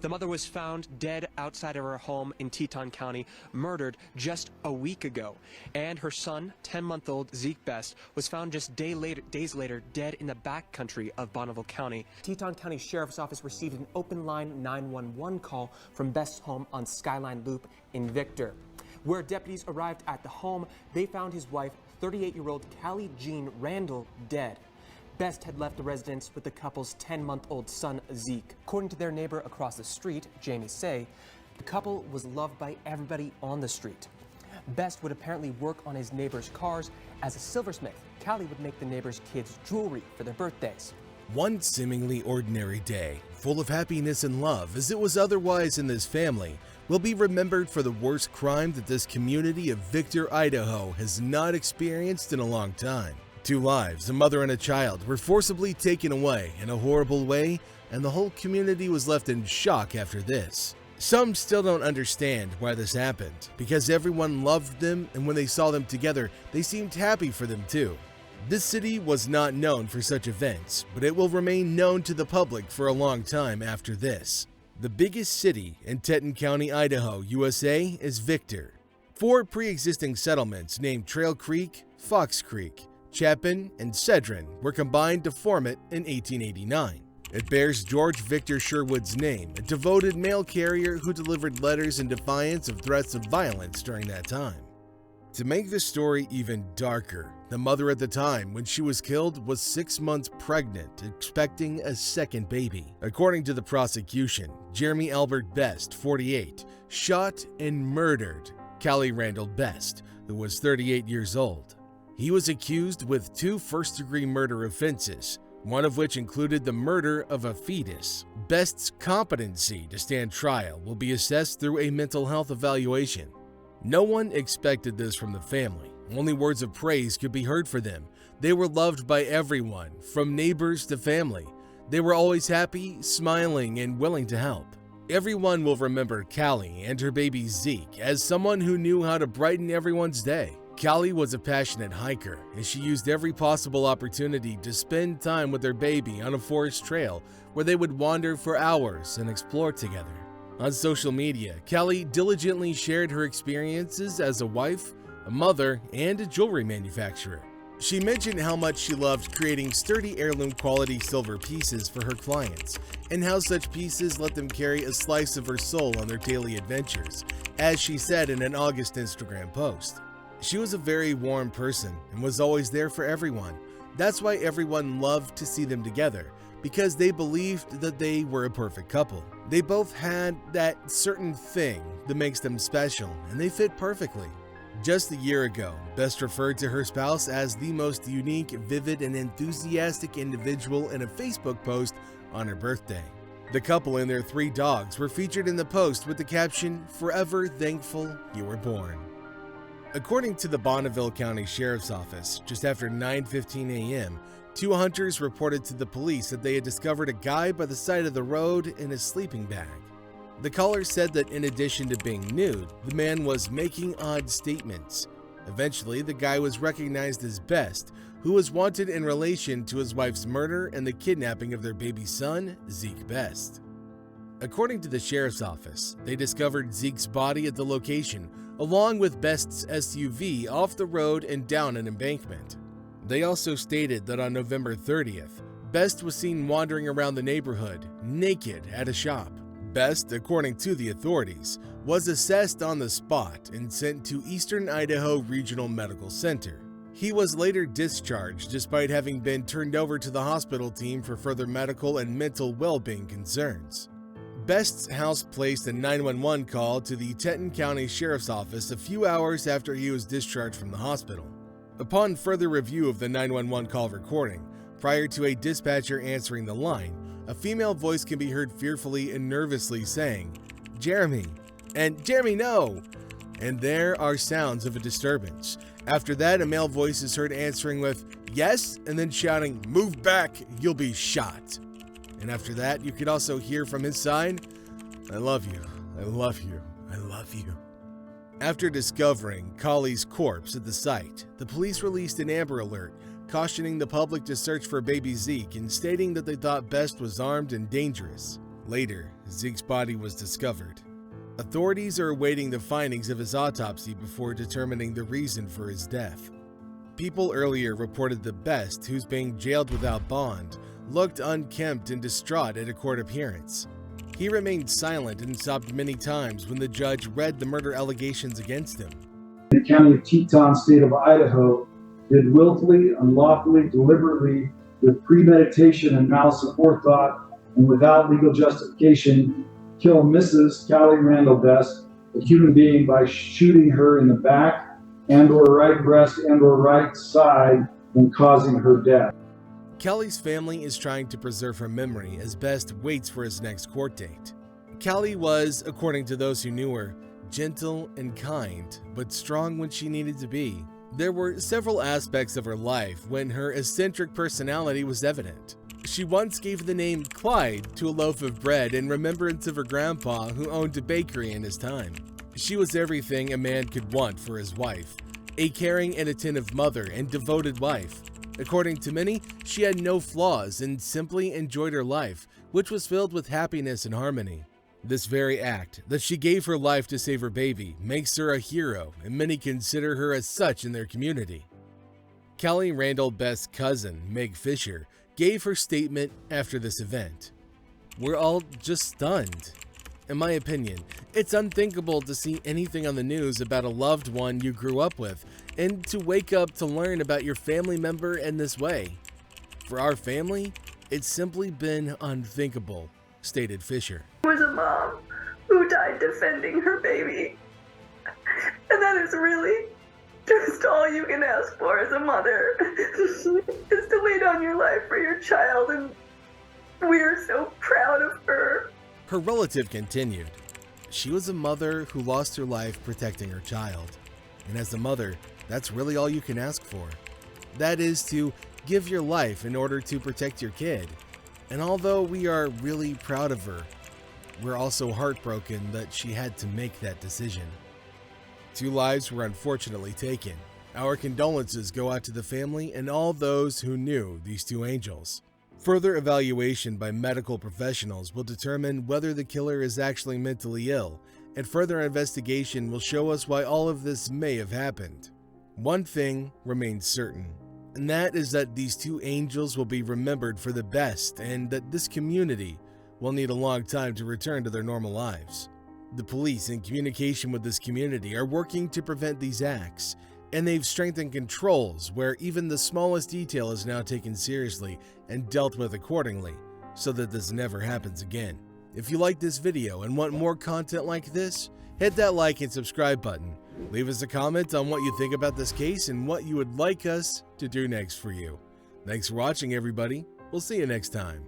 The mother was found dead outside of her home in Teton County, murdered just a week ago. And her son, 10-month-old Zeke Best, was found just days later dead in the backcountry of Bonneville County. Teton County Sheriff's Office received an open line 911 call from Best's home on Skyline Loop in Victor. Where deputies arrived at the home, they found his wife, 38-year-old Kali Jean Randall, dead. Best had left the residence with the couple's 10-month-old son, Zeke. According to their neighbor across the street, Jamie Say, the couple was loved by everybody on the street. Best would apparently work on his neighbors' cars as a silversmith. Kali would make the neighbors' kids jewelry for their birthdays. One seemingly ordinary day, full of happiness and love, as it was otherwise in this family, will be remembered for the worst crime that this community of Victor, Idaho has not experienced in a long time. 2 lives, a mother and a child, were forcibly taken away in a horrible way, and the whole community was left in shock after this. Some still don't understand why this happened, because everyone loved them, and when they saw them together, they seemed happy for them too. This city was not known for such events, but it will remain known to the public for a long time after this. The biggest city in Teton County, Idaho, USA is Victor. 4 pre-existing settlements named Trail Creek, Fox Creek, Chapin, and Cedron were combined to form it in 1889. It bears George Victor Sherwood's name, a devoted mail carrier who delivered letters in defiance of threats of violence during that time. To make the story even darker, the mother at the time when she was killed was 6 months pregnant, expecting a second baby. According to the prosecution, Jeremy Albert Best, 48, shot and murdered Kali Randall Best, who was 38 years old. He was accused with 2 first-degree murder offenses, one of which included the murder of a fetus. Best's competency to stand trial will be assessed through a mental health evaluation. No one expected this from the family. Only words of praise could be heard for them. They were loved by everyone, from neighbors to family. They were always happy, smiling, and willing to help. Everyone will remember Kali and her baby Zeke as someone who knew how to brighten everyone's day. Kali was a passionate hiker, and she used every possible opportunity to spend time with her baby on a forest trail where they would wander for hours and explore together. On social media, Kali diligently shared her experiences as a wife, a mother, and a jewelry manufacturer. She mentioned how much she loved creating sturdy heirloom quality silver pieces for her clients, and how such pieces let them carry a slice of her soul on their daily adventures, as she said in an August Instagram post. She was a very warm person and was always there for everyone. That's why everyone loved to see them together, because they believed that they were a perfect couple. They both had that certain thing that makes them special, and they fit perfectly. Just a year ago, Best referred to her spouse as the most unique, vivid, and enthusiastic individual in a Facebook post on her birthday. The couple and their 3 dogs were featured in the post with the caption, "Forever thankful you were born." According to the Bonneville County Sheriff's Office, just after 9:15 a.m., 2 hunters reported to the police that they had discovered a guy by the side of the road in a sleeping bag. The caller said that in addition to being nude, the man was making odd statements. Eventually, the guy was recognized as Best, who was wanted in relation to his wife's murder and the kidnapping of their baby son, Zeke Best. According to the sheriff's office, they discovered Zeke's body at the location, along with Best's SUV off the road and down an embankment. They also stated that on November 30th, Best was seen wandering around the neighborhood, naked at a shop. Best, according to the authorities, was assessed on the spot and sent to Eastern Idaho Regional Medical Center. He was later discharged despite having been turned over to the hospital team for further medical and mental well-being concerns. Best's house placed a 911 call to the Teton County Sheriff's Office a few hours after he was discharged from the hospital. Upon further review of the 911 call recording, prior to a dispatcher answering the line, a female voice can be heard fearfully and nervously saying, "Jeremy," and "Jeremy, no!" And there are sounds of a disturbance. After that, a male voice is heard answering with, "Yes," and then shouting, "Move back, you'll be shot." And after that, you could also hear from his side, "I love you, I love you, I love you." After discovering Kali's corpse at the site, the police released an Amber Alert, cautioning the public to search for baby Zeke and stating that they thought Best was armed and dangerous. Later, Zeke's body was discovered. Authorities are awaiting the findings of his autopsy before determining the reason for his death. People earlier reported that Best, who's being jailed without bond, looked unkempt and distraught at a court appearance. He remained silent and sobbed many times when the judge read the murder allegations against him. The County of Teton, State of Idaho, did willfully, unlawfully, deliberately, with premeditation and malice aforethought, and without legal justification, kill Mrs. Kali Randall Best, a human being, by shooting her in the back and/or right breast and/or right side and causing her death. Kali's family is trying to preserve her memory as Best waits for his next court date. Kali was, according to those who knew her, gentle and kind, but strong when she needed to be. There were several aspects of her life when her eccentric personality was evident. She once gave the name Clyde to a loaf of bread in remembrance of her grandpa who owned a bakery in his time. She was everything a man could want for his wife, a caring and attentive mother and devoted wife. According to many, she had no flaws and simply enjoyed her life, which was filled with happiness and harmony. This very act, that she gave her life to save her baby, makes her a hero, and many consider her as such in their community. Kali Randall Best's cousin, Meg Fisher, gave her statement after this event. "We're all just stunned. In my opinion, it's unthinkable to see anything on the news about a loved one you grew up with, and to wake up to learn about your family member in this way. For our family, it's simply been unthinkable," stated Fisher. I was a mom who died defending her baby. And that is really just all you can ask for as a mother, is to lay down your life for your child, and we are so proud of her. Her relative continued, "She was a mother who lost her life protecting her child. And as a mother, that's really all you can ask for. That is to give your life in order to protect your kid. And although we are really proud of her, we're also heartbroken that she had to make that decision." 2 lives were unfortunately taken. Our condolences go out to the family and all those who knew these 2 angels. Further evaluation by medical professionals will determine whether the killer is actually mentally ill, and further investigation will show us why all of this may have happened. One thing remains certain, and that is that these 2 angels will be remembered for the best, and that this community will need a long time to return to their normal lives. The police, in communication with this community, are working to prevent these acts, and they've strengthened controls where even the smallest detail is now taken seriously and dealt with accordingly, so that this never happens again. If you like this video and want more content like this, hit that like and subscribe button. Leave us a comment on what you think about this case and what you would like us to do next for you. Thanks for watching, everybody. We'll see you next time.